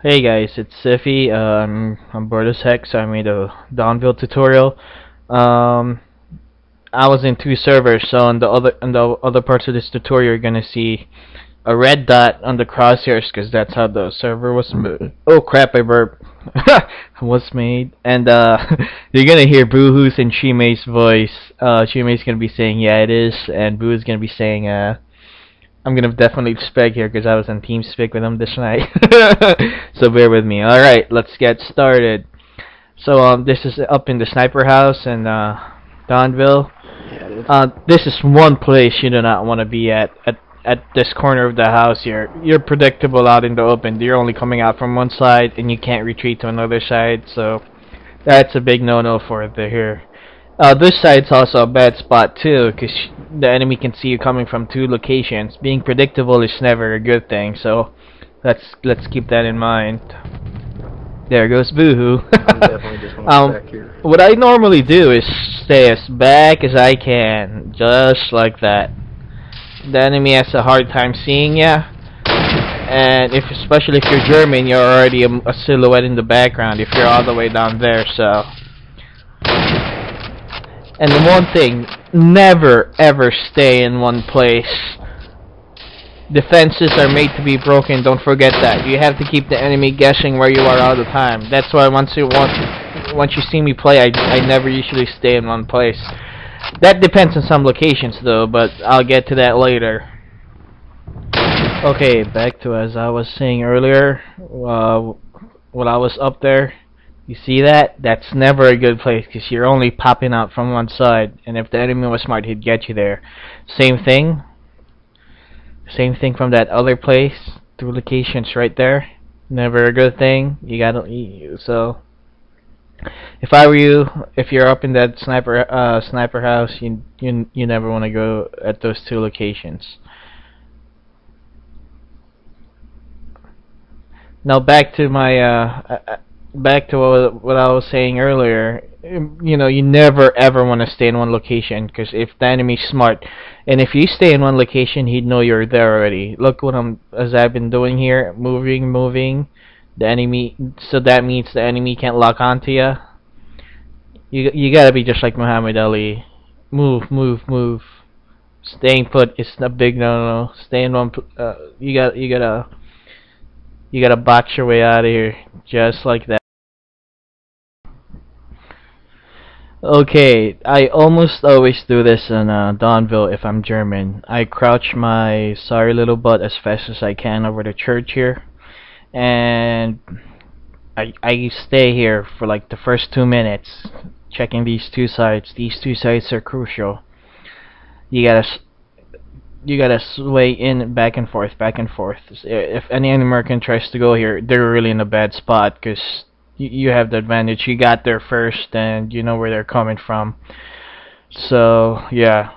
Hey guys, it's Siphi. I'm bored as heck, so I made a Dawnville tutorial. Um, I was in two servers, so on the other parts of this tutorial, you're gonna see a red dot on the crosshairs, cause that's how the server was made. Oh crap! I burped. Was made, and you're gonna hear Boohoo's and Shime's voice. Shime's gonna be saying, "Yeah, it is," and Boo's gonna be saying, I'm gonna definitely spec here because I was on TeamSpeak with him this night. So bear with me. Alright, let's get started. So this is up in the sniper house in Dawnville. Yeah, it is. This is one place you do not want to be at this corner of the house here. You're predictable out in the open. You're only coming out from one side and you can't retreat to another side, so that's a big no-no for the here. This side's also a bad spot too, because the enemy can see you coming from two locations. Being predictable is never a good thing, so let's keep that in mind. There goes Boohoo. I'm definitely just going back here. What I normally do is stay as back as I can, just like that. The enemy has a hard time seeing ya, and especially if you're German, you're already a silhouette in the background if you're all the way down there, so. And the one thing, never ever stay in one place. Defenses are made to be broken, don't forget that. You have to keep the enemy guessing where you are all the time. That's why once you see me play, I never usually stay in one place. That depends on some locations though, but I'll get to that later. Okay, back to as I was saying earlier, when I was up there. You see that? That's never a good place because you're only popping out from one side, and if the enemy was smart, he'd get you there. Same thing from that other place. Two locations right there. Never a good thing. You gotta so. If I were you, if you're up in that sniper house, you never want to go at those two locations. Now back to my back to what I was saying earlier. You know, you never ever want to stay in one location because if the enemy's smart, and if you stay in one location, he'd know you're there already. Look what I've been doing here, moving. The enemy, so that means the enemy can't lock onto you. You gotta be just like Muhammad Ali. Move. Staying put is a big no-no. Stay in one. You gotta box your way out of here, just like that. Okay, I almost always do this in Dawnville if I'm German. I crouch my sorry little butt as fast as I can over the church here, and I stay here for like the first 2 minutes, checking these two sides. These two sides are crucial. You gotta sway in back and forth. If any American tries to go here, they're really in a bad spot because you have the advantage. You got there first and you know where they're coming from. So yeah,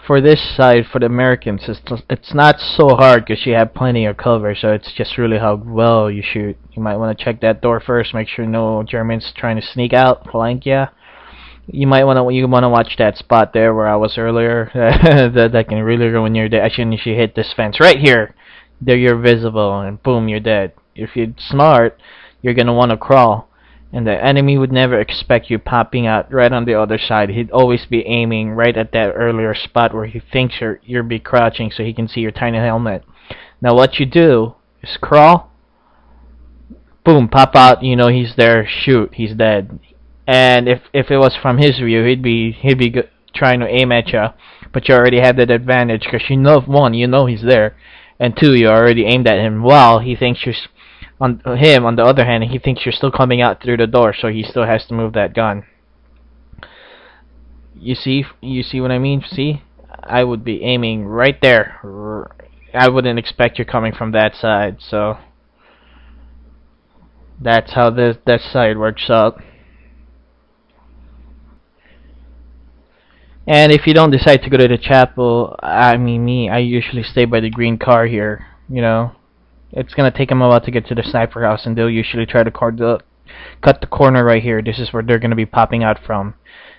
for this side, for the Americans, it's not so hard because you have plenty of cover, so it's just really how well you shoot. You might want to check that door first, make sure no Germans trying to sneak out, flank ya. You want to watch that spot there where I was earlier. that can really ruin your day. As soon as you hit this fence right here, there you're visible, and boom, you're dead. If you're smart, you're gonna want to crawl, and the enemy would never expect you popping out right on the other side. He'd always be aiming right at that earlier spot where he thinks you're be crouching, so he can see your tiny helmet. Now what you do is crawl, boom, pop out. You know he's there. Shoot, he's dead. And if it was from his view, he'd be trying to aim at you, but you already have that advantage because you know, one, you know he's there, and two, you already aimed at him. While he thinks you're on the other hand, he thinks you're still coming out through the door, so he still has to move that gun. You see what I mean? See, I would be aiming right there. I wouldn't expect you coming from that side, so that's how that side works out. And if you don't decide to go to the chapel, I usually stay by the green car here. You know, it's gonna take them a while to get to the sniper house, and they'll usually try to cut the corner right here. This is where they're gonna be popping out from.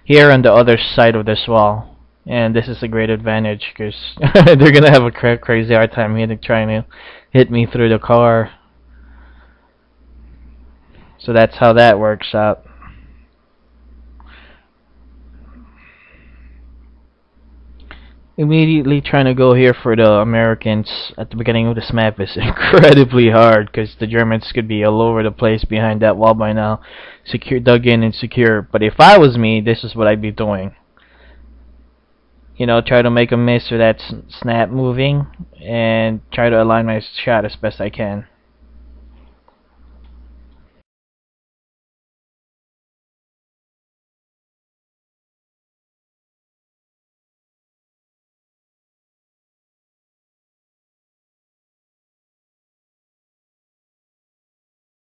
Here on the other side of this wall, and this is a great advantage because they're gonna have a crazy hard time trying to hit me through the car. So that's how that works out. Immediately trying to go here for the Americans at the beginning of this map is incredibly hard because the Germans could be all over the place behind that wall by now, secure, dug in and secure. But if I was me, this is what I'd be doing. You know, try to make a miss with that snap moving and try to align my shot as best I can.